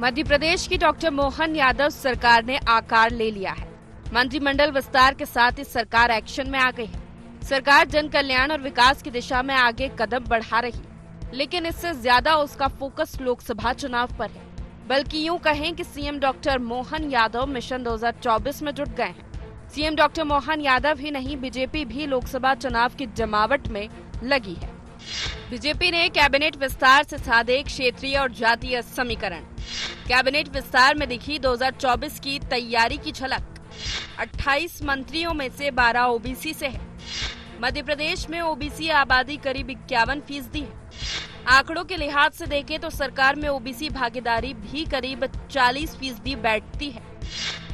मध्य प्रदेश की डॉक्टर मोहन यादव सरकार ने आकार ले लिया है। मंत्रिमंडल विस्तार के साथ ही सरकार एक्शन में आ गई है। सरकार जन कल्याण और विकास की दिशा में आगे कदम बढ़ा रही, लेकिन इससे ज्यादा उसका फोकस लोकसभा चुनाव पर है। बल्कि यूं कहें कि CM doctor Mohan Yadav mission 2024 में जुट गए हैं। सीएम डॉक्टर मोहन यादव ही नहीं, बीजेपी भी लोकसभा चुनाव की जमावट में लगी है। बीजेपी ने कैबिनेट विस्तार से साधे क्षेत्रीय और जातीय समीकरण। कैबिनेट विस्तार में दिखी 2024 की तैयारी की झलक। 28 मंत्रियों में से 12 ओबीसी से है। मध्य प्रदेश में ओबीसी आबादी करीब 51% है। आंकड़ों के लिहाज से देखें तो सरकार में ओबीसी भागीदारी भी करीब 40% बैठती है।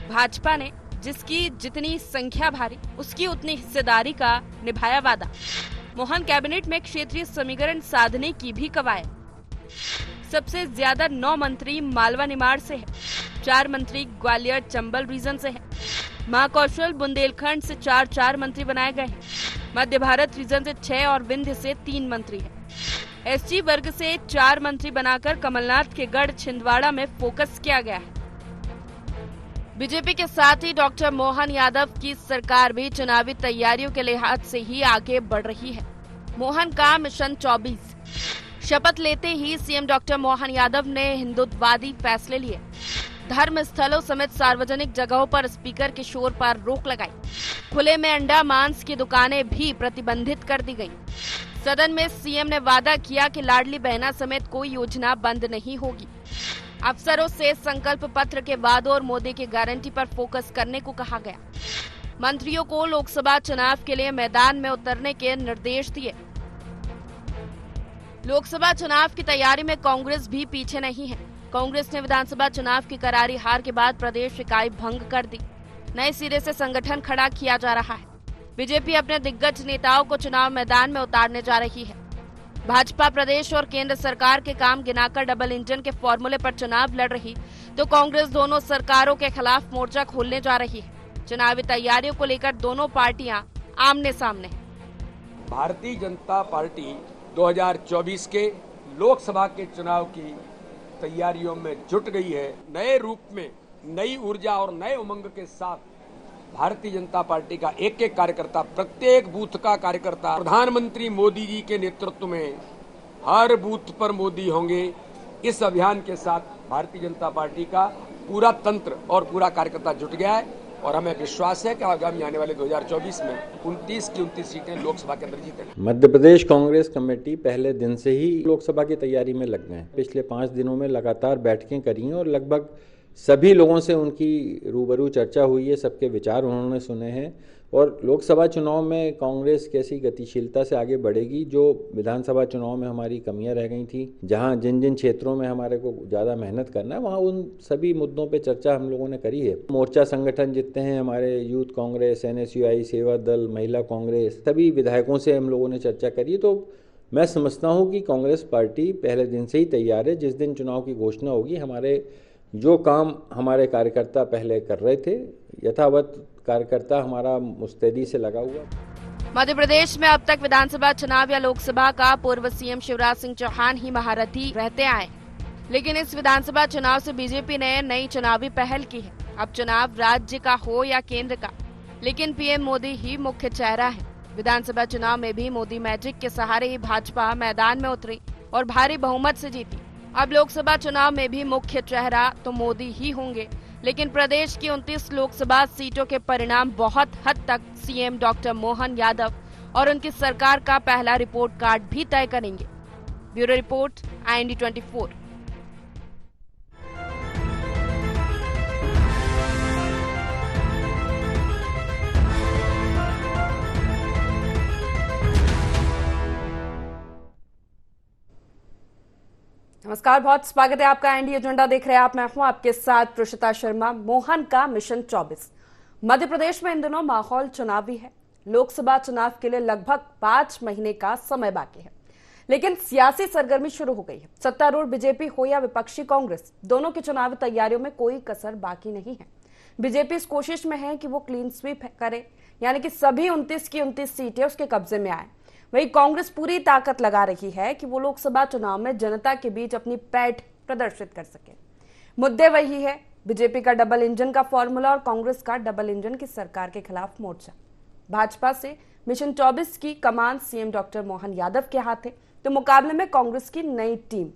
भाजपा ने जिसकी जितनी संख्या भारी, उसकी उतनी हिस्सेदारी का निभाया वादा। मोहन कैबिनेट में क्षेत्रीय समीकरण साधने की भी कवायद। सबसे ज्यादा 9 मंत्री मालवा निमाड़ से है। 4 मंत्री ग्वालियर चंबल रीजन से है। महाकौशल बुंदेलखंड से 4 मंत्री बनाए गए हैं। मध्य भारत रीजन से 6 और विंध्य से 3 मंत्री हैं। एसटी वर्ग से 4 मंत्री बनाकर कमलनाथ के गढ़ छिंदवाड़ा में फोकस किया गया है। बीजेपी के साथ ही डॉक्टर मोहन यादव की सरकार भी चुनावी तैयारियों के लिहाज से ही आगे बढ़ रही है। मोहन का मिशन 24। शपथ लेते ही सीएम डॉक्टर मोहन यादव ने हिंदुत्ववादी फैसले लिए। धर्म स्थलों समेत सार्वजनिक जगहों पर स्पीकर के शोर पर रोक लगाई। खुले में अंडा मांस की दुकानें भी प्रतिबंधित कर दी गयी। सदन में सीएम ने वादा किया कि लाडली बहना समेत कोई योजना बंद नहीं होगी। अफसरों से संकल्प पत्र के वादों और मोदी की गारंटी पर फोकस करने को कहा गया। मंत्रियों को लोकसभा चुनाव के लिए मैदान में उतरने के निर्देश दिए। लोकसभा चुनाव की तैयारी में कांग्रेस भी पीछे नहीं है। कांग्रेस ने विधानसभा चुनाव की करारी हार के बाद प्रदेश इकाई भंग कर दी। नए सिरे से संगठन खड़ा किया जा रहा है। बीजेपी अपने दिग्गज नेताओं को चुनाव मैदान में उतारने जा रही है। भाजपा प्रदेश और केंद्र सरकार के काम गिनाकर डबल इंजन के फॉर्मूले पर चुनाव लड़ रही, तो कांग्रेस दोनों सरकारों के खिलाफ मोर्चा खोलने जा रही है। चुनावी तैयारियों को लेकर दोनों पार्टियां आमने सामने हैं। भारतीय जनता पार्टी 2024 के लोकसभा के चुनाव की तैयारियों में जुट गई है। नए रूप में, नई ऊर्जा और नए उमंग के साथ भारतीय जनता पार्टी का एक एक कार्यकर्ता, प्रत्येक बूथ का कार्यकर्ता प्रधानमंत्री मोदी जी के नेतृत्व में हर बूथ पर मोदी होंगे। इस अभियान के साथ भारतीय जनता पार्टी का पूरा तंत्र और पूरा कार्यकर्ता जुट गया है और हमें विश्वास है कि आगामी आने वाले 2024 में 29 की 29 सीटें लोकसभा के अंदर जीतेंगे। मध्य प्रदेश कांग्रेस कमेटी पहले दिन से ही लोकसभा की तैयारी में लग गए हैं। पिछले 5 दिनों में लगातार बैठकें करी हैं और लगभग सभी लोगों से उनकी रूबरू चर्चा हुई है। सबके विचार उन्होंने सुने हैं और लोकसभा चुनाव में कांग्रेस कैसी गतिशीलता से आगे बढ़ेगी, जो विधानसभा चुनाव में हमारी कमियां रह गई थी, जहां जिन जिन क्षेत्रों में हमारे को ज़्यादा मेहनत करना है, वहां उन सभी मुद्दों पे चर्चा हम लोगों ने करी है। मोर्चा संगठन जितने हैं, हमारे यूथ कांग्रेस, NSUI, सेवा दल, महिला कांग्रेस, सभी विधायकों से हम लोगों ने चर्चा करी। तो मैं समझता हूँ कि कांग्रेस पार्टी पहले दिन से ही तैयार है। जिस दिन चुनाव की घोषणा होगी, हमारे जो काम हमारे कार्यकर्ता पहले कर रहे थे, यथावत कार्यकर्ता हमारा मुस्तैदी से लगा हुआ। मध्य प्रदेश में अब तक विधानसभा चुनाव या लोकसभा का पूर्व सीएम शिवराज सिंह चौहान ही महारथी रहते आए, लेकिन इस विधानसभा चुनाव से बीजेपी ने नई चुनावी पहल की है। अब चुनाव राज्य का हो या केंद्र का, लेकिन पीएम मोदी ही मुख्य चेहरा है। विधानसभा चुनाव में भी मोदी मैजिक के सहारे ही भाजपा मैदान में उतरी और भारी बहुमत से जीती। अब लोकसभा चुनाव में भी मुख्य चेहरा तो मोदी ही होंगे, लेकिन प्रदेश की 29 लोकसभा सीटों के परिणाम बहुत हद तक सीएम डॉक्टर मोहन यादव और उनकी सरकार का पहला रिपोर्ट कार्ड भी तय करेंगे। Bureau report, IND 24। नमस्कार, बहुत स्वागत है आपका IND एजेंडा देख रहे हैं आप। मैं हूं आपके साथ प्रोशिता शर्मा। मोहन का मिशन 24। मध्य प्रदेश में इन दिनों माहौल चुनावी है। लोकसभा चुनाव के लिए लगभग 5 महीने का समय बाकी है, लेकिन सियासी सरगर्मी शुरू हो गई है। सत्तारूढ़ बीजेपी हो या विपक्षी कांग्रेस, दोनों की चुनावी तैयारियों में कोई कसर बाकी नहीं है। बीजेपी इस कोशिश में है कि वो क्लीन स्वीप करे, यानी कि सभी 29 की 29 सीटें उसके कब्जे में आए। वहीं कांग्रेस पूरी ताकत लगा रही है कि वो लोकसभा चुनाव में जनता के बीच अपनी पैठ प्रदर्शित कर सके। मुद्दे वही है, बीजेपी का डबल इंजन का फॉर्मूला और कांग्रेस का डबल इंजन की सरकार के खिलाफ मोर्चा। भाजपा से मिशन 24 की कमान सीएम डॉक्टर मोहन यादव के हाथ है, तो मुकाबले में कांग्रेस की नई टीम।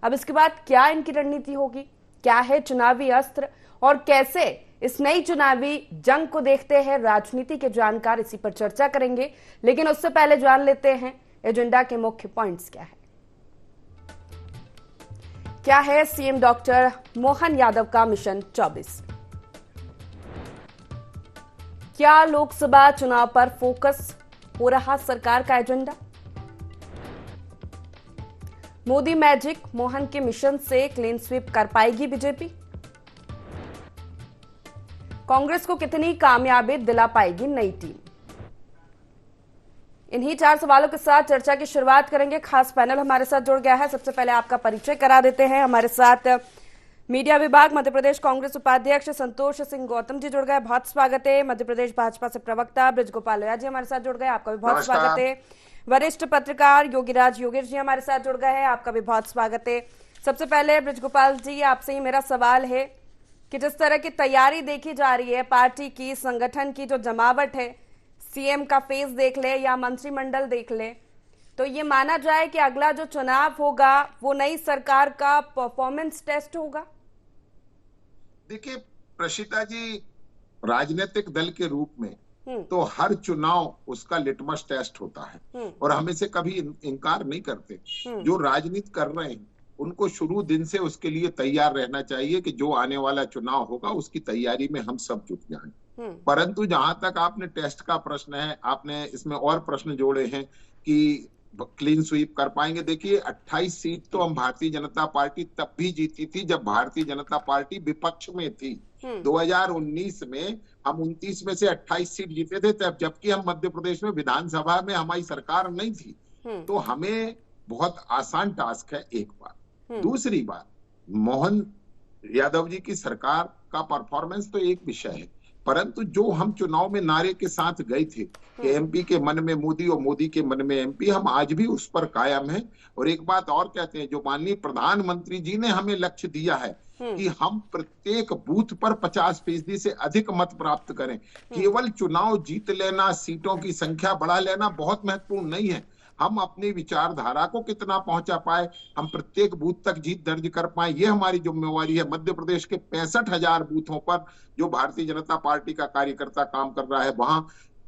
अब इसके बाद क्या इनकी रणनीति होगी, क्या है चुनावी अस्त्र और कैसे इस नई चुनावी जंग को देखते हैं राजनीति के जानकार, इसी पर चर्चा करेंगे। लेकिन उससे पहले जान लेते हैं एजेंडा के मुख्य पॉइंट्स क्या है सीएम डॉक्टर मोहन यादव का मिशन 24। क्या लोकसभा चुनाव पर फोकस हो रहा सरकार का एजेंडा। मोदी मैजिक, मोहन के मिशन से क्लीन स्वीप कर पाएगी बीजेपी। कांग्रेस को कितनी कामयाबी दिला पाएगी नई टीम। इन्हीं 4 सवालों के साथ चर्चा की शुरुआत करेंगे। खास पैनल हमारे साथ जुड़ गया है। सबसे पहले आपका परिचय करा देते हैं। हमारे साथ मीडिया विभाग मध्य प्रदेश कांग्रेस उपाध्यक्ष संतोष सिंह गौतम जी जुड़ गए, बहुत स्वागत है। मध्य प्रदेश भाजपा से प्रवक्ता बृजगोपाल लोया जी हमारे साथ जुड़ गए, आपका भी बहुत स्वागत है। वरिष्ठ पत्रकार योगीराज योगेश जी हमारे साथ जुड़ गए हैं, आपका भी बहुत स्वागत है। सबसे पहले बृजगोपाल जी, आपसे ही मेरा सवाल है कि जिस तरह की तैयारी देखी जा रही है पार्टी की, संगठन की जो जमावट है, सीएम का फेस देख ले या मंत्रिमंडल देख ले, तो ये माना जाए कि अगला जो चुनाव होगा वो नई सरकार का परफॉर्मेंस टेस्ट होगा। देखिए प्रशिता जी, राजनीतिक दल के रूप में तो हर चुनाव उसका लिटमस टेस्ट होता है और हम इसे कभी इनकार नहीं करते। जो राजनीति कर रहे हैं उनको शुरू दिन से उसके लिए तैयार रहना चाहिए कि जो आने वाला चुनाव होगा उसकी तैयारी में हम सब जुट जाएं। परंतु जहां तक आपने टेस्ट का प्रश्न है, आपने इसमें और प्रश्न जोड़े हैं कि क्लीन स्वीप कर पाएंगे। देखिए 28 सीट तो हम भारतीय जनता पार्टी तब भी जीती थी जब भारतीय जनता पार्टी विपक्ष में थी। 2019 में हम 29 में से 28 सीट जीते थे, तब जबकि हम मध्य प्रदेश में विधानसभा में हमारी सरकार नहीं थी। तो हमें बहुत आसान टास्क है, एक बात। दूसरी बात, मोहन यादव जी की सरकार का परफॉर्मेंस तो एक विषय है, परंतु जो हम चुनाव में नारे के साथ गए थे कि एमपी के मन में मोदी और मोदी के मन में एमपी, हम आज भी उस पर कायम हैं। और एक बात और कहते हैं, जो माननीय प्रधानमंत्री जी ने हमें लक्ष्य दिया है कि हम प्रत्येक बूथ पर 50% से अधिक मत प्राप्त करें। केवल चुनाव जीत लेना, सीटों की संख्या बढ़ा लेना बहुत महत्वपूर्ण नहीं है। हम अपनी विचारधारा को कितना पहुंचा पाए, हम प्रत्येक बूथ तक जीत दर्ज कर पाए, ये हमारी जिम्मेवारी है। मध्य प्रदेश के 65,000 बूथों पर जो भारतीय जनता पार्टी का कार्यकर्ता काम कर रहा है, वहां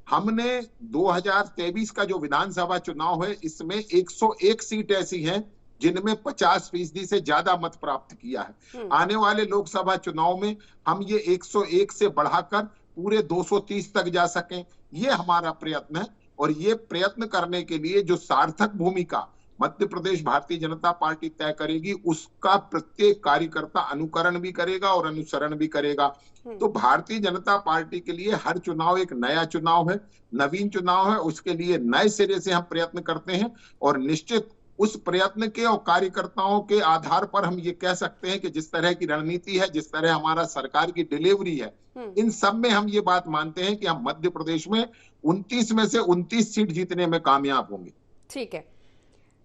हमने 2023 का जो विधानसभा चुनाव है, इसमें 101 सीट ऐसी हैं जिनमें 50% से ज्यादा मत प्राप्त किया है। आने वाले लोकसभा चुनाव में हम ये 101 से बढ़ाकर पूरे 230 तक जा सकें, ये हमारा प्रयत्न है। और ये प्रयत्न करने के लिए जो सार्थक भूमिका मध्य प्रदेश भारतीय जनता पार्टी तय करेगी, उसका प्रत्येक कार्यकर्ता अनुकरण भी करेगा और अनुसरण भी करेगा। तो भारतीय जनता पार्टी के लिए हर चुनाव एक नया चुनाव है, नवीन चुनाव है। उसके लिए नए सिरे से हम प्रयत्न करते हैं और निश्चित उस प्रयत्न के और कार्यकर्ताओं के आधार पर हम ये कह सकते हैं कि जिस तरह की रणनीति है, जिस तरह हमारा सरकार की डिलीवरी है, इन सब में हम ये बात मानते हैं कि हम मध्य प्रदेश में 29 में से 29 सीट जीतने में कामयाब होंगे। ठीक है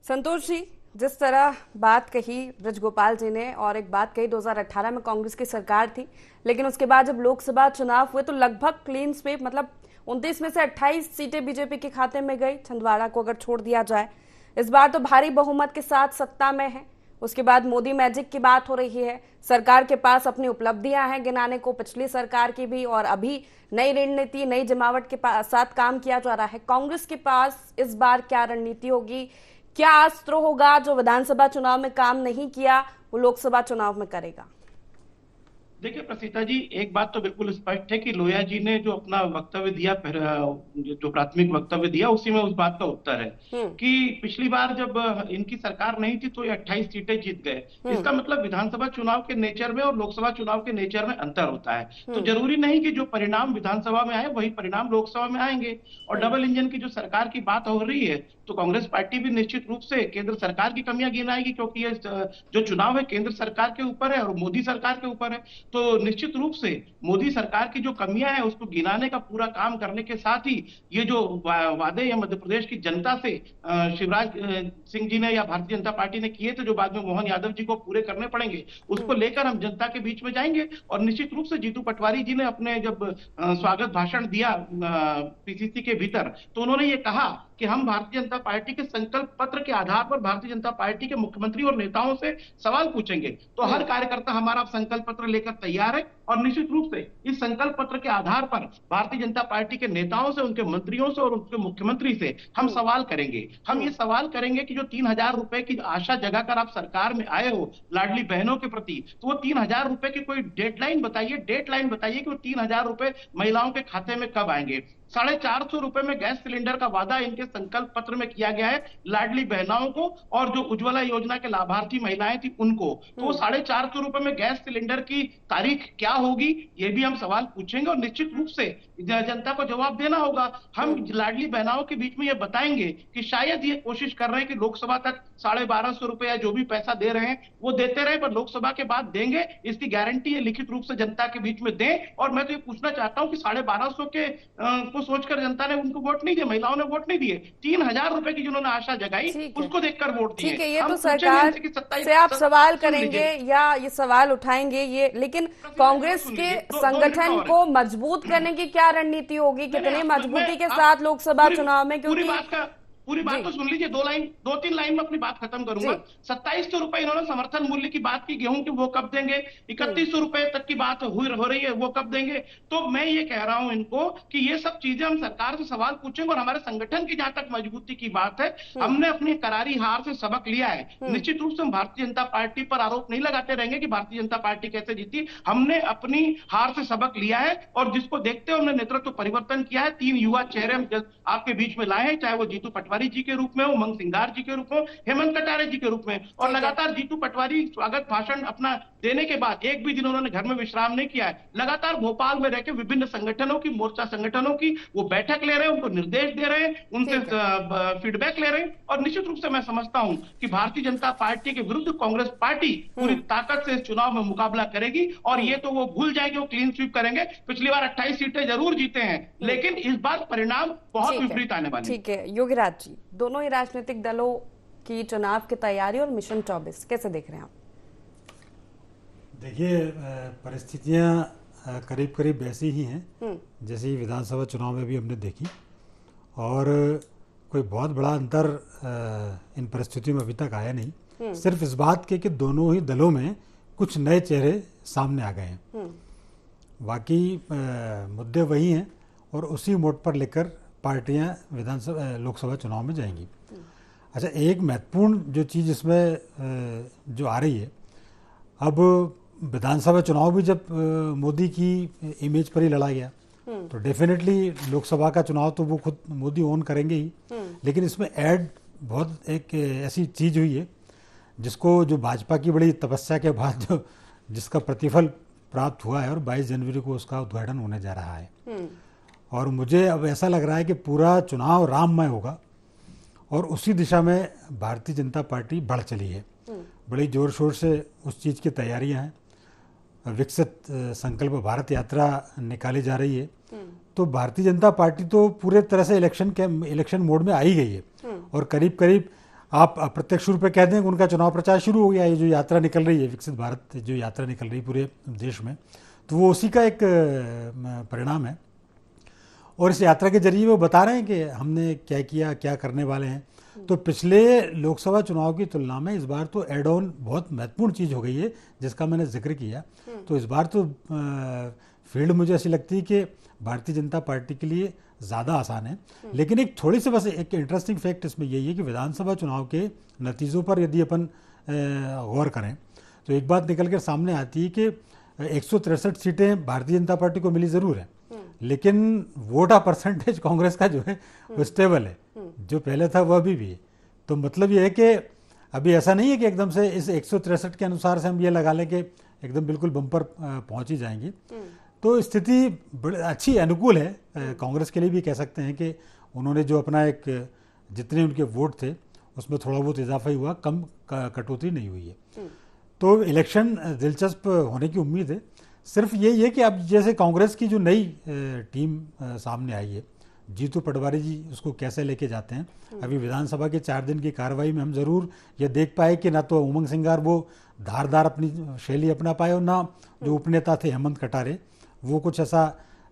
संतोष जी, जिस तरह बात कही बृजगोपाल जी ने और एक बात कही, 2018 में कांग्रेस की सरकार थी, लेकिन उसके बाद जब लोकसभा चुनाव हुए तो लगभग क्लीन स्वीप, मतलब 29 में से 28 सीटें बीजेपी के खाते में गई, छिंदवाड़ा को अगर छोड़ दिया जाए। इस बार तो भारी बहुमत के साथ सत्ता में है। उसके बाद मोदी मैजिक की बात हो रही है। सरकार के पास अपनी उपलब्धियां हैं गिनाने को, पिछली सरकार की भी, और अभी नई रणनीति, नई जमावट के साथ काम किया जा रहा है। कांग्रेस के पास इस बार क्या रणनीति होगी, क्या अस्त्र होगा जो विधानसभा चुनाव में काम नहीं किया वो लोकसभा चुनाव में करेगा? देखिए प्रसीता जी, एक बात तो बिल्कुल स्पष्ट है कि लोया जी ने जो अपना वक्तव्य दिया, जो प्राथमिक वक्तव्य दिया, उसी में उस बात का उत्तर है कि पिछली बार जब इनकी सरकार नहीं थी तो ये 28 सीटें जीत गए। इसका मतलब विधानसभा चुनाव के नेचर में और लोकसभा चुनाव के नेचर में अंतर होता है। तो जरूरी नहीं कि जो परिणाम विधानसभा में आए वही परिणाम लोकसभा में आएंगे। और डबल इंजन की जो सरकार की बात हो रही है, तो कांग्रेस पार्टी भी निश्चित रूप से केंद्र सरकार की कमियां गिनाएगी, क्योंकि ये जो चुनाव है केंद्र सरकार के ऊपर है और मोदी सरकार के ऊपर है। तो निश्चित रूप से मोदी सरकार की जो कमियां हैं उसको गिनाने का पूरा काम करने के साथ ही ये जो वादे या मध्य प्रदेश की जनता से शिवराज सिंह जी ने या भारतीय जनता पार्टी ने किए थे, जो बाद में मोहन यादव जी को पूरे करने पड़ेंगे, उसको लेकर हम जनता के बीच में जाएंगे। और निश्चित रूप से जीतू पटवारी जी ने अपने जब स्वागत भाषण दिया पीसीसी के भीतर, तो उन्होंने ये कहा कि हम भारतीय जनता पार्टी के संकल्प पत्र के आधार पर भारतीय जनता पार्टी के मुख्यमंत्री और नेताओं से सवाल पूछेंगे। तो हर कार्यकर्ता हमारा संकल्प पत्र लेकर तैयार है और निश्चित रूप से इस संकल्प पत्र के आधार पर भारतीय जनता पार्टी के नेताओं से, उनके मंत्रियों से और उनके मुख्यमंत्री से हम सवाल करेंगे। हम ये सवाल करेंगे कि जो 3,000 रुपए की आशा जगाकर आप सरकार में आए हो लाडली बहनों के प्रति, तो वो 3,000 रुपए की कोई डेडलाइन बताइए कि वो 3,000 रुपए महिलाओं के खाते में कब आएंगे। 450 रुपए में गैस सिलेंडर का वादा इनके संकल्प पत्र में किया गया है लाडली बहनाओं को, और जो उज्ज्वला योजना के लाभार्थी महिलाएं थी उनको। तो वो 450 रुपए में गैस सिलेंडर की तारीख क्या होगी, ये भी हम सवाल पूछेंगे और निश्चित रूप से जनता को जवाब देना होगा। हम लाडली बहनाओं के बीच में ये बताएंगे कि शायद ये कोशिश कर रहे हैं कि लोकसभा तक 1,250 रुपए या जो भी पैसा दे रहे हैं वो देते रहे, पर लोकसभा के बाद देंगे, इसकी गारंटी ये लिखित रूप से जनता के बीच में दें। और मैं तो ये पूछना चाहता हूं कि 1,250 के को सोचकर जनता ने उनको वोट नहीं दिया, महिलाओं ने वोट नहीं दिए, 3,000 रुपए की जिन्होंने आशा जगाई उसको देखकर वोट दिए। ठीक है, ये तो सरकार से आप सवाल करेंगे या ये सवाल उठाएंगे ये, लेकिन कांग्रेस के संगठन को मजबूत करने की क्या रणनीति होगी, कितने मजबूती के साथ लोकसभा चुनाव में, क्योंकि पूरी बात तो सुन लीजिए, 2-3 लाइन में अपनी बात खत्म करूंगा। 2700 रुपए इन्होंने समर्थन मूल्य की बात की गेहूं की, वो कब देंगे? 3100 रुपए तक की बात हो रही है, वो कब देंगे? तो मैं ये कह रहा हूं इनको कि ये सब चीजें हम सरकार से सवाल पूछेंगे। और हमारे संगठन की जहां तक मजबूती की बात है, हमने अपनी करारी हार से सबक लिया है। निश्चित रूप से हम भारतीय जनता पार्टी पर आरोप नहीं लगाते रहेंगे कि भारतीय जनता पार्टी कैसे जीती। हमने अपनी हार से सबक लिया है और जिसको देखते हुए हमने नेतृत्व परिवर्तन किया है। 3 युवा चेहरे हम आपके बीच में लाए हैं, चाहे वो जीतू पटवारी जी के रूप में, उमंग सिंगार जी के रूप में, हेमंत कटारे जी के रूप में। और लगातार जीतू पटवारी स्वागत भाषण अपना देने के बाद एक भी दिन उन्होंने घर में विश्राम नहीं किया है। लगातार भोपाल में रहकर विभिन्न संगठनों की, मोर्चा संगठनों की वो बैठक ले रहे हैं, उनको निर्देश दे रहे हैं, उनसे फीडबैक ले रहे हैं। और निश्चित रूप से मैं समझता हूं कि भारतीय जनता पार्टी के विरुद्ध कांग्रेस पार्टी पूरी ताकत से इस चुनाव में मुकाबला करेगी। और ये तो वो भूल जाएंगे, वो क्लीन स्वीप करेंगे। पिछली बार 28 सीटें जरूर जीते हैं, लेकिन इस बार परिणाम बहुत विपरीत आने वाले। ठीक है योगीराज जी, दोनों ही राजनीतिक दलों की चुनाव की तैयारी और मिशन 24 कैसे देख रहे हैं आप? देखिए, परिस्थितियां करीब करीब वैसी ही हैं जैसी विधानसभा चुनाव में भी हमने देखी, और कोई बहुत बड़ा अंतर इन परिस्थितियों में अभी तक आया नहीं। सिर्फ इस बात के कि दोनों ही दलों में कुछ नए चेहरे सामने आ गए हैं। बाकी मुद्दे वही हैं और उसी मोड पर लेकर पार्टियां विधानसभा लोकसभा चुनाव में जाएंगी। अच्छा, एक महत्वपूर्ण जो चीज़ इसमें जो आ रही है, अब विधानसभा चुनाव भी जब मोदी की इमेज पर ही लड़ा गया, तो डेफिनेटली लोकसभा का चुनाव तो वो खुद मोदी ओन करेंगे ही। लेकिन इसमें ऐड बहुत एक ऐसी चीज़ हुई है जिसको, जो भाजपा की बड़ी तपस्या के बाद जो जिसका प्रतिफल प्राप्त हुआ है, और 22 जनवरी को उसका उद्घाटन होने जा रहा है। और मुझे अब ऐसा लग रहा है कि पूरा चुनाव राममय होगा और उसी दिशा में भारतीय जनता पार्टी बढ़ चली है। बड़ी जोर शोर से उस चीज़ की तैयारियां हैं। विकसित संकल्प भारत यात्रा निकाली जा रही है। तो भारतीय जनता पार्टी तो पूरे तरह से इलेक्शन मोड में आ ही गई है। और करीब करीब आप अप्रत्यक्ष रूप से कह दें कि उनका चुनाव प्रचार शुरू हो गया है। ये जो यात्रा निकल रही है, विकसित भारत जो यात्रा निकल रही है पूरे देश में, तो वो उसी का एक परिणाम है। और इस यात्रा के जरिए वो बता रहे हैं कि हमने क्या किया, क्या करने वाले हैं। तो पिछले लोकसभा चुनाव की तुलना में इस बार तो एड ऑन बहुत महत्वपूर्ण चीज़ हो गई है, जिसका मैंने जिक्र किया। तो इस बार तो फील्ड मुझे ऐसी लगती है कि भारतीय जनता पार्टी के लिए ज़्यादा आसान है। लेकिन एक थोड़ी सी बस एक इंटरेस्टिंग फैक्ट इसमें यही है कि विधानसभा चुनाव के नतीजों पर यदि अपन गौर करें तो एक बात निकल कर सामने आती है कि 163 सीटें भारतीय जनता पार्टी को मिली ज़रूर है, लेकिन वोट आ परसेंटेज कांग्रेस का जो है वो स्टेबल है। जो पहले था वह अभी भी है। तो मतलब ये है कि अभी ऐसा नहीं है कि एकदम से इस 163 के अनुसार से हम ये लगा लें कि एकदम बिल्कुल बम्पर पहुंच ही जाएंगे। तो स्थिति बड़ी अच्छी अनुकूल है। कांग्रेस के लिए भी कह सकते हैं कि उन्होंने जो अपना एक जितने उनके वोट थे उसमें थोड़ा बहुत इजाफा ही हुआ, कम कटौती नहीं हुई है। तो इलेक्शन दिलचस्प होने की उम्मीद है। सिर्फ यही है कि अब जैसे कांग्रेस की जो नई टीम सामने आई है, जीतू पटवारी जी उसको कैसे लेके जाते हैं। अभी विधानसभा के 4 दिन की कार्रवाई में हम जरूर ये देख पाए कि ना तो उमंग सिंगार वो धारदार अपनी शैली अपना पाए और ना जो उपनेता थे हेमंत कटारे वो कुछ ऐसा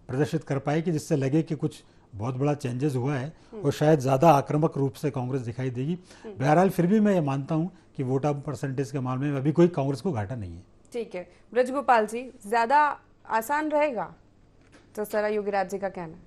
प्रदर्शित कर पाए कि जिससे लगे कि कुछ बहुत बड़ा चेंजेस हुआ है और शायद ज़्यादा आक्रामक रूप से कांग्रेस दिखाई देगी। बहरहाल फिर भी मैं ये मानता हूँ कि वोट आउट परसेंटेज के मामले में अभी कोई कांग्रेस को घाटा नहीं है। ठीक है, ब्रजगोपाल जी, ज्यादा आसान रहेगा तो सरा योगीराज जी का कहना?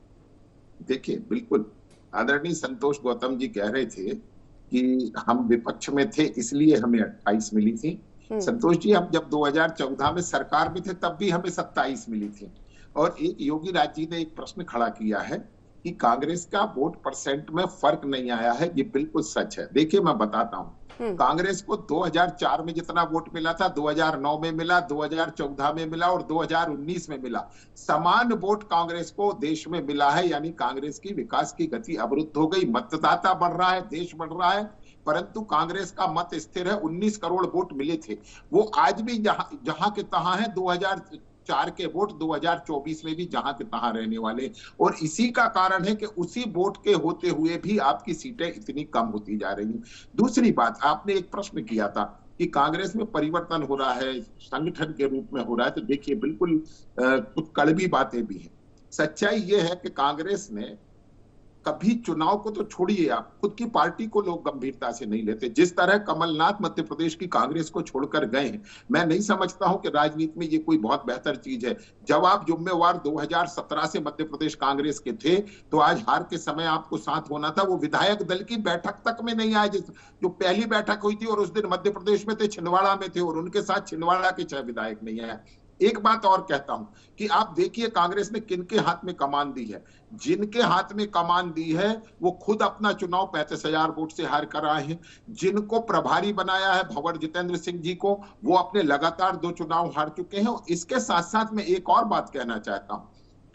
देखिए, बिल्कुल आदरणीय संतोष गौतम जी कह रहे थे कि हम विपक्ष में थे इसलिए हमें 28 मिली थी। संतोष जी, हम जब 2014 में सरकार में थे तब भी हमें 27 मिली थी। और एक योगी राज जी ने एक प्रश्न खड़ा किया है कि कांग्रेस का वोट परसेंट में फर्क नहीं आया है, ये बिल्कुल सच है। देखिए, मैं बताता हूँ, कांग्रेस को 2004 में जितना वोट मिला था 2009 में मिला, 2014 में मिला और 2019 में मिला। समान वोट कांग्रेस को देश में मिला है, यानी कांग्रेस की विकास की गति अवरुद्ध हो गई। मतदाता बढ़ रहा है, देश बढ़ रहा है, परंतु कांग्रेस का मत स्थिर है। 19 करोड़ वोट मिले थे, वो आज भी जहां के तहां है। 2004 के वोट 2024 में भी जहां के तहां रहने वाले, और इसी का कारण है कि उसी वोट के होते हुए भी आपकी सीटें इतनी कम होती जा रही हैं। दूसरी बात, आपने एक प्रश्न किया था कि कांग्रेस में परिवर्तन हो रहा है, संगठन के रूप में हो रहा है, तो देखिए बिल्कुल कुछ कड़वी बातें भी हैं। सच्चाई ये है कि कांग्रेस ने कभी चुनाव को तो छोड़िए, आप खुद की पार्टी को लोग गंभीरता से नहीं लेते। जिस तरह कमलनाथ मध्य प्रदेश की कांग्रेस को छोड़कर गए हैं, मैं नहीं समझता हूं कि राजनीति में ये कोई बहुत बेहतर चीज है। जब आप जिम्मेवार 2017 से मध्य प्रदेश कांग्रेस के थे, तो आज हार के समय आपको साथ होना था। वो विधायक दल की बैठक तक में नहीं आए, जो पहली बैठक हुई थी और उस दिन मध्य प्रदेश में थे, छिंदवाड़ा में थे, और उनके साथ छिंदवाड़ा के 6 विधायक नहीं आए। एक बात और कहता हूं कि आप देखिए कांग्रेस ने किनके हाथ में कमान दी है। जिनके हाथ में कमान दी है वो खुद अपना चुनाव 35,000 वोट से हार कर आए हैं। जिनको प्रभारी बनाया है भंवर जितेंद्र सिंह जी को, वो अपने लगातार 2 चुनाव हार चुके हैं। इसके साथ साथ मैं एक और बात कहना चाहता हूं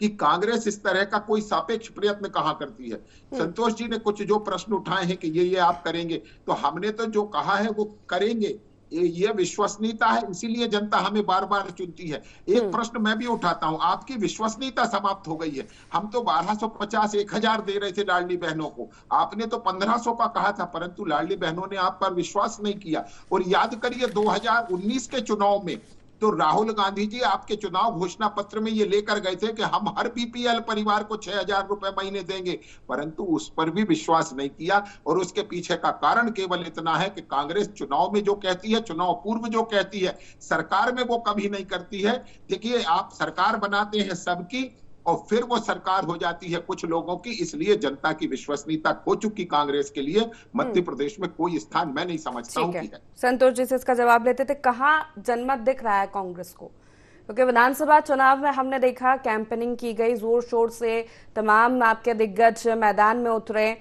कि कांग्रेस इस तरह का कोई सापेक्ष प्रयत्न कहां करती है। संतोष जी ने कुछ जो प्रश्न उठाए हैं कि ये आप करेंगे, तो हमने तो जो कहा है वो करेंगे। ये विश्वसनीयता है, इसीलिए जनता हमें बार बार चुनती है। एक प्रश्न मैं भी उठाता हूं, आपकी विश्वसनीयता समाप्त हो गई है। हम तो 1250 1000 दे रहे थे लाडली बहनों को, आपने तो 1500 का कहा था, परंतु लाडली बहनों ने आप पर विश्वास नहीं किया। और याद करिए 2019 के चुनाव में तो राहुल गांधी जी आपके चुनाव घोषणा पत्र में ये लेकर गए थे कि हम हर बीपीएल परिवार को 6,000 रुपए महीने देंगे, परंतु उस पर भी विश्वास नहीं किया। और उसके पीछे का कारण केवल इतना है कि कांग्रेस चुनाव में जो कहती है, चुनाव पूर्व जो कहती है, सरकार में वो कभी नहीं करती है। देखिए, आप सरकार बनाते हैं सबकी और फिर वो सरकार हो जाती है कुछ लोगों की, इसलिए जनता की विश्वसनीयता खो चुकी कांग्रेस के लिए मध्य प्रदेश में कोई स्थान मैं नहीं समझता हूं कि है। संतोष जी से इसका जवाब लेते थे, कहां जनमत दिख रहा है कांग्रेस को? क्योंकि विधानसभा चुनाव में हमने देखा कैंपेनिंग की गई जोर शोर से, तमाम आपके दिग्गज मैदान में उतरे,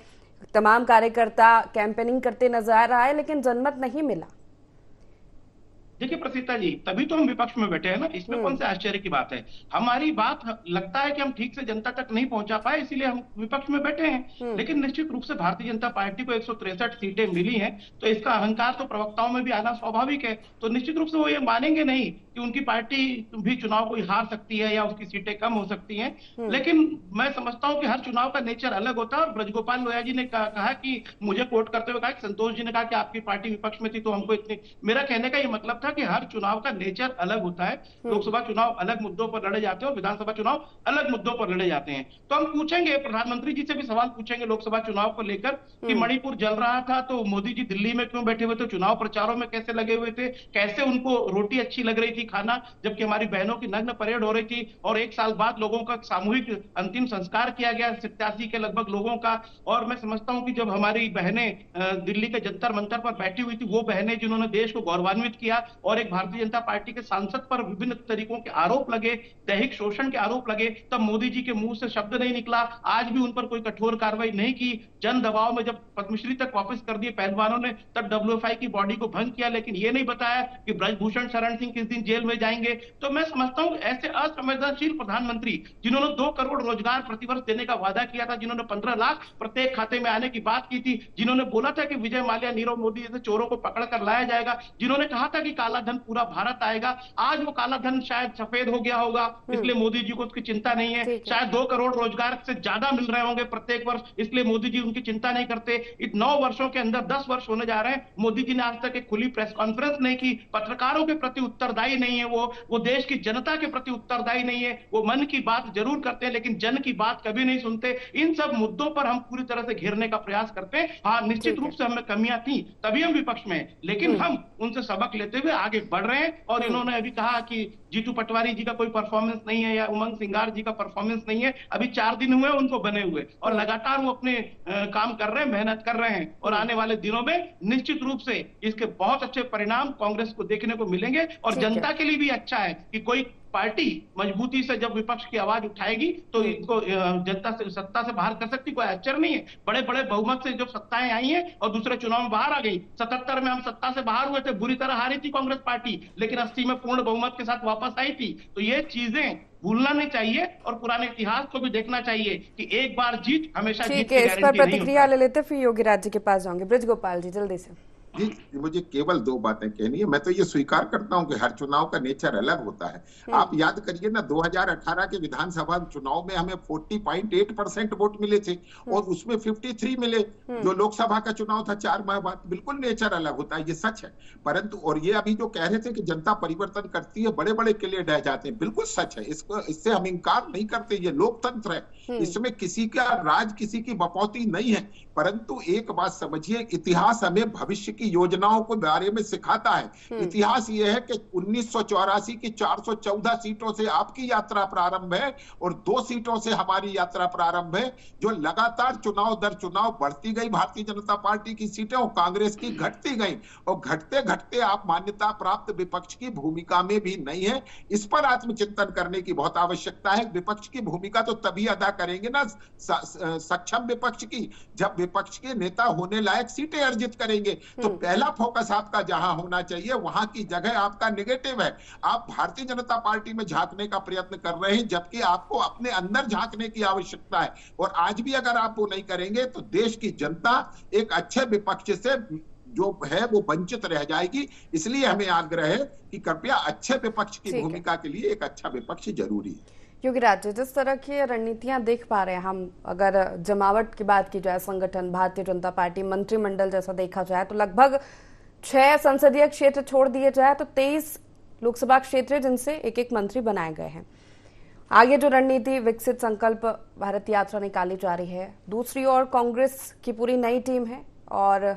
तमाम कार्यकर्ता कैंपेनिंग करते नजर आए, लेकिन जनमत नहीं मिला। देखिए प्रसीता जी, तभी तो हम विपक्ष में बैठे हैं ना, इसमें कौन सा आश्चर्य की बात है। हमारी बात लगता है कि हम ठीक से जनता तक नहीं पहुंचा पाए, इसीलिए हम विपक्ष में बैठे हैं। लेकिन निश्चित रूप से भारतीय जनता पार्टी को 163 सीटें मिली हैं, तो इसका अहंकार तो प्रवक्ताओं में भी आना स्वाभाविक है। तो निश्चित रूप से वो ये मानेंगे नहीं कि उनकी पार्टी भी चुनाव को हार सकती है या उसकी सीटें कम हो सकती हैं। लेकिन मैं समझता हूं कि हर चुनाव का नेचर अलग होता है। और ब्रजगोपाल लोया जी ने कहा कि मुझे कोट करते हुए कहा कि संतोष जी ने कहा कि आपकी पार्टी विपक्ष में थी तो हमको इतनी, मेरा कहने का ये मतलब था कि हर चुनाव का नेचर अलग होता है। लोकसभा चुनाव अलग मुद्दों पर लड़े जाते हैं और विधानसभा चुनाव अलग मुद्दों पर लड़े जाते हैं। तो हम पूछेंगे, प्रधानमंत्री जी से भी सवाल पूछेंगे लोकसभा चुनाव को लेकर कि मणिपुर जल रहा था तो मोदी जी दिल्ली में क्यों बैठे हुए थे, चुनाव प्रचारों में कैसे लगे हुए थे, कैसे उनको रोटी अच्छी लग रही थी खाना, जबकि हमारी बहनों की नग्न परेड हो रही थी। और 1 साल बाद लोगों का सामूहिक अंतिम संस्कार किया गया 87 के लगभग लोगों का। और मैं समझता हूं कि जब हमारी बहनें दिल्ली के जंतर मंतर पर बैठी हुई थी, वो बहनें जिन्होंने देश को गौरवान्वित किया, और एक भारतीय जनता पार्टी के सांसद पर विभिन्न तरीकों के आरोप लगे, दैहिक शोषण के आरोप लगे, तब मोदी जी के मुंह से शब्द नहीं निकला। आज भी उन पर कोई कठोर कार्रवाई नहीं की। जन दबाव में जब पद्मश्री तक वापस कर दिए पहलवानों ने, तब WFI की बॉडी को भंग किया, लेकिन ये नहीं बताया कि ब्रजभूषण शरण सिंह किस दिन जेल जेल में जाएंगे। तो मैं समझता हूँ ऐसे असंवेदनशील प्रधानमंत्री जिन्होंने 2 करोड़ रोजगार प्रतिवर्ष देने का वादा किया था, जिन्होंने 15 लाख प्रत्येक खाते में आने की बात की थी, जिन्होंने बोला था कि विजय माल्या, नीरव मोदी जैसे चोरों को पकड़ कर लाया जाएगा, जिन्होंने कहा था कि काला धन पूरा भारत आएगा, आज वो काला धन शायद सफेद हो गया होगा, इसलिए मोदी जी को उसकी चिंता नहीं है। शायद 2 करोड़ रोजगार से ज्यादा मिल रहे होंगे प्रत्येक वर्ष, इसलिए मोदी जी उनकी चिंता नहीं करते। इन 9 वर्षों के अंदर 10 वर्ष होने जा रहे हैं, मोदी जी ने आज तक एक खुली प्रेस कॉन्फ्रेंस नहीं की, पत्रकारों के प्रति उत्तरदायी नहीं है, वो देश की जनता के प्रति उत्तरदायी नहीं है। वो मन की बात जरूर करते हैं लेकिन जन की बात कभी नहीं सुनते। इन सब मुद्दों पर हम पूरी तरह से घेरने का प्रयास करते हैं। हाँ, निश्चित रूप से हमें कमियां थी, तभी हम विपक्ष में हैं, लेकिन हम उनसे सबक लेते हुए आगे बढ़ रहे हैं। और इन्होंने अभी कहा कि जीतू पटवारी जी का कोई परफॉर्मेंस नहीं है या उमंग सिंगार जी का परफॉर्मेंस नहीं है, अभी 4 दिन हुए उनको बने हुए और लगातार वो अपने काम कर रहे हैं, मेहनत कर रहे हैं और आने वाले दिनों में निश्चित रूप से इसके बहुत अच्छे परिणाम कांग्रेस को देखने को मिलेंगे। और जनता के लिए भी अच्छा है कि कोई पार्टी मजबूती से जब विपक्ष की आवाज उठाएगी तो इनको जनता से सत्ता से बाहर कर सकती, कोई आश्चर्य नहीं है। बड़े बड़े बहुमत से जब सत्ताएं आई हैं और दूसरे चुनाव में बाहर आ गई, 77 में हम सत्ता से बाहर हुए थे, बुरी तरह हारी थी कांग्रेस पार्टी, लेकिन 80 में पूर्ण बहुमत के साथ वापस आई थी। तो ये चीजें भूलना नहीं चाहिए और पुराने इतिहास को भी देखना चाहिए कि एक बार जीत हमेशा जीत की गारंटी नहीं होती। इस पर प्रतिक्रिया ले लेते, फिर योगी राज जी के पास जाओगे। ब्रज गोपाल जी जल्दी से। जी, मुझे केवल 2 बातें कहनी है। मैं तो ये स्वीकार करता हूं कि हर चुनाव का नेचर अलग होता है। आप याद करिए ना, 2018 के विधानसभा चुनाव में हमें 40.8% वोट मिले थे और उसमें 53 मिले। जो लोकसभा का चुनाव था 4 माह बाद, बिल्कुल नेचर अलग होता है, ये सच है। परंतु और ये अभी जो कह रहे थे कि जनता परिवर्तन करती है, बड़े बड़े किले ढह जाते हैं, बिल्कुल सच है। इससे हम इंकार नहीं करते, ये लोकतंत्र है, इसमें किसी का राज, किसी की बपौती नहीं है। परंतु एक बात समझिए, इतिहास हमें भविष्य की योजनाओं के बारे में सिखाता है। इतिहास ये है कि 1984 की 414 सीटों से आपकी यात्रा प्रारंभ है और 2 सीटों से हमारी यात्रा प्रारंभ है, जो लगातार चुनाव दर चुनाव बढ़ती गई। भारतीय जनता पार्टी की सीटें और कांग्रेस की घटती गई और घटते घटते आप मान्यता प्राप्त विपक्ष की भूमिका में भी नहीं है। इस पर आत्मचिंतन करने की बहुत आवश्यकता है। विपक्ष की भूमिका तो तभी अदा करेंगे ना सक्षम विपक्ष की, जब विपक्ष के नेता होने लायक सीटें अर्जित करेंगे। तो पहला फोकस आपका जहां होना चाहिए, वहां की जगह आपका नेगेटिव है। आप भारतीय जनता पार्टी में झांकने का प्रयत्न कर रहे हैं, जबकि आपको अपने अंदर झांकने की आवश्यकता है। और आज भी अगर आप वो नहीं करेंगे तो देश की जनता एक अच्छे विपक्ष से जो है वो वंचित रह जाएगी। इसलिए हमें आग्रह है कि कृपया अच्छे विपक्ष की भूमिका के लिए एक अच्छा विपक्ष जरूरी है। योगी राज, जिस तरह की रणनीतियां देख पा रहे हैं हम, अगर जमावट की बात की जाए, संगठन भारतीय जनता पार्टी मंत्रिमंडल जैसा देखा जाए तो लगभग 6 संसदीय क्षेत्र छोड़ दिए जाए तो 23 लोकसभा क्षेत्र जिनसे एक एक मंत्री बनाए गए हैं। आगे जो रणनीति विकसित संकल्प भारत यात्रा निकाली जा रही है, दूसरी ओर कांग्रेस की पूरी नई टीम है और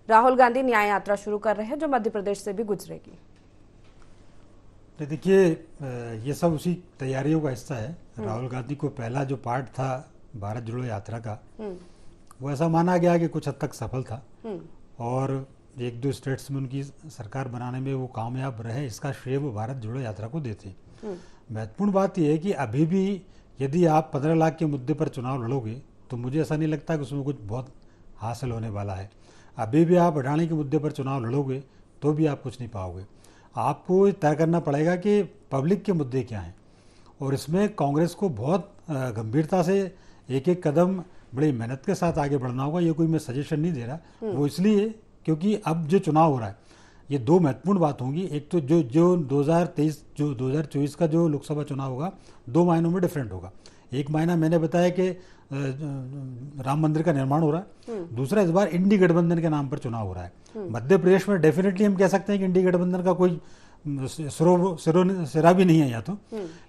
राहुल गांधी न्याय यात्रा शुरू कर रहे हैं जो मध्य प्रदेश से भी गुजरेगी। देखिए, ये सब उसी तैयारियों का हिस्सा है। राहुल गांधी को पहला जो पार्ट था भारत जोड़ो यात्रा का, वो ऐसा माना गया कि कुछ हद तक सफल था और 1-2 स्टेट्स में उनकी सरकार बनाने में वो कामयाब रहे, इसका श्रेय वो भारत जोड़ो यात्रा को देते। महत्वपूर्ण बात यह है कि अभी भी यदि आप 15 लाख के मुद्दे पर चुनाव लड़ोगे तो मुझे ऐसा नहीं लगता कि उसमें कुछ बहुत हासिल होने वाला है। अभी भी आप अडानी के मुद्दे पर चुनाव लड़ोगे तो भी आप कुछ नहीं पाओगे। आपको तय करना पड़ेगा कि पब्लिक के मुद्दे क्या हैं और इसमें कांग्रेस को बहुत गंभीरता से एक एक कदम बड़ी मेहनत के साथ आगे बढ़ना होगा। ये कोई मैं सजेशन नहीं दे रहा, वो इसलिए क्योंकि अब जो चुनाव हो रहा है ये 2 महत्वपूर्ण बात होंगी। एक तो जो 2024 का जो लोकसभा चुनाव होगा 2 मायनों में डिफरेंट होगा। एक मायना मैंने बताया कि राम मंदिर का निर्माण हो रहा है, दूसरा इस बार इंडी गठबंधन के नाम पर चुनाव हो रहा है। मध्य प्रदेश में डेफिनेटली हम कह सकते हैं कि इंडी गठबंधन का कोई सिरा भी नहीं है या तो,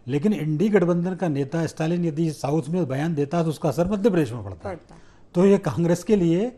लेकिन इंडी गठबंधन का नेता स्टालिन यदि साउथ में बयान देता तो उसका असर मध्य प्रदेश में पड़ता है। तो ये कांग्रेस के लिए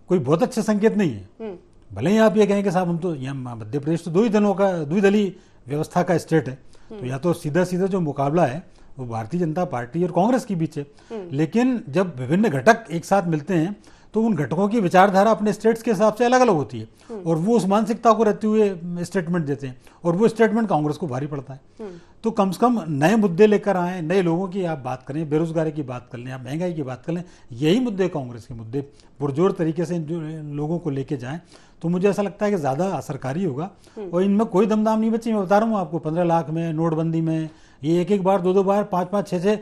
कोई बहुत अच्छे संकेत नहीं है। भले ही आप ये कहें कि साहब हम तो यहाँ मध्य प्रदेश तो 2 ही दलों का, 2 दलीय व्यवस्था का स्टेट है, तो या तो सीधा सीधा जो मुकाबला है वो भारतीय जनता पार्टी और कांग्रेस के बीच है। लेकिन जब विभिन्न घटक एक साथ मिलते हैं तो उन घटकों की विचारधारा अपने स्टेट्स के हिसाब से अलग अलग होती है और वो उस मानसिकता को रहते हुए स्टेटमेंट देते हैं और वो स्टेटमेंट कांग्रेस को भारी पड़ता है। तो कम से कम नए मुद्दे लेकर आए, नए लोगों की आप बात करें, बेरोजगारी की बात कर लें, आप महंगाई की बात कर लें, यही मुद्दे कांग्रेस के मुद्दे पुरजोर तरीके से जो लोगों को लेके जाएं तो मुझे ऐसा लगता है कि ज़्यादा असरकारी होगा। और इनमें कोई दमदाम नहीं बची। मैं बता रहा हूँ आपको, 15 लाख में, नोटबंदी में, ये एक बार, दो बार, 5 6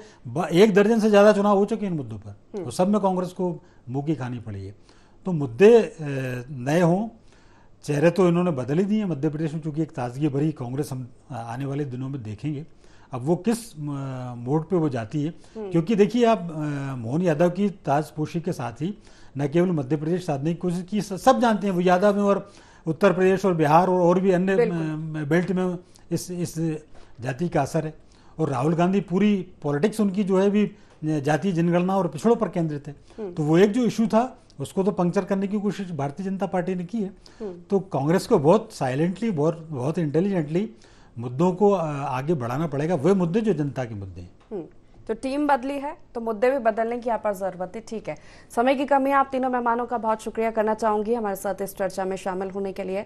1 दर्जन से ज़्यादा चुनाव हो चुके हैं इन मुद्दों पर, तो सब में कांग्रेस को मुंह की खानी पड़ी है। तो मुद्दे नए हों, चेहरे तो इन्होंने बदल ही दिए। मध्य प्रदेश में चूंकि एक ताजगी भरी कांग्रेस हम आने वाले दिनों में देखेंगे, अब वो किस मोड पे वो जाती है। क्योंकि देखिए आप, मोहन यादव की ताजपोशी के साथ ही न केवल मध्य प्रदेश साधने की कोशिश की, सब जानते हैं वो यादव में, और उत्तर प्रदेश और बिहार और भी अन्य बेल्ट में इस जाति का असर है। और राहुल गांधी पूरी पॉलिटिक्स उनकी जो है भी जातीय जनगणना और पिछड़ों पर केंद्रित है। तो वो एक जो इशू था उसको तो पंक्चर करने की कोशिश भारतीय जनता पार्टी ने की है। तो कांग्रेस को बहुत साइलेंटली, बहुत इंटेलिजेंटली मुद्दों को आगे बढ़ाना पड़ेगा, वह मुद्दे जो जनता के मुद्दे हैं। तो टीम बदली है तो मुद्दे भी बदलने की यहाँ पर जरूरत है। ठीक है, समय की कमी है। आप तीनों मेहमानों का बहुत शुक्रिया करना चाहूंगी हमारे साथ इस चर्चा में शामिल होने के लिए।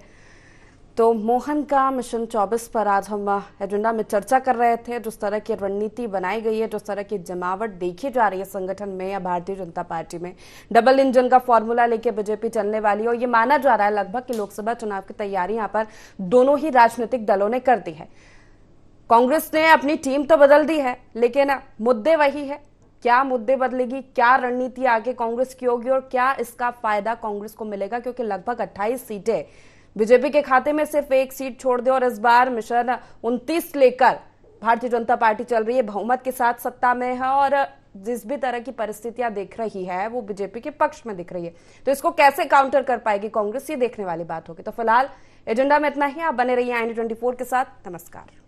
तो मोहन का मिशन 24 पर आज हम एजेंडा में चर्चा कर रहे थे। जिस तरह की रणनीति बनाई गई है, जिस तरह की जमावट देखी जा रही है संगठन में या भारतीय जनता पार्टी में, डबल इंजन का फॉर्मूला लेके बीजेपी चलने वाली है। और ये माना जा रहा है लगभग कि लोकसभा चुनाव की तैयारी यहाँ पर दोनों ही राजनीतिक दलों ने कर दी है। कांग्रेस ने अपनी टीम तो बदल दी है लेकिन मुद्दे वही है। क्या मुद्दे बदलेगी, क्या रणनीति आगे कांग्रेस की होगी और क्या इसका फायदा कांग्रेस को मिलेगा, क्योंकि लगभग 28 सीटें बीजेपी के खाते में सिर्फ एक सीट छोड़ दे और इस बार मिशन 29 लेकर भारतीय जनता पार्टी चल रही है, बहुमत के साथ सत्ता में है और जिस भी तरह की परिस्थितियां दिख रही है वो बीजेपी के पक्ष में दिख रही है। तो इसको कैसे काउंटर कर पाएगी कांग्रेस, ये देखने वाली बात होगी। तो फिलहाल एजेंडा में इतना ही। आप बने रहिए IND 24 के साथ। नमस्कार।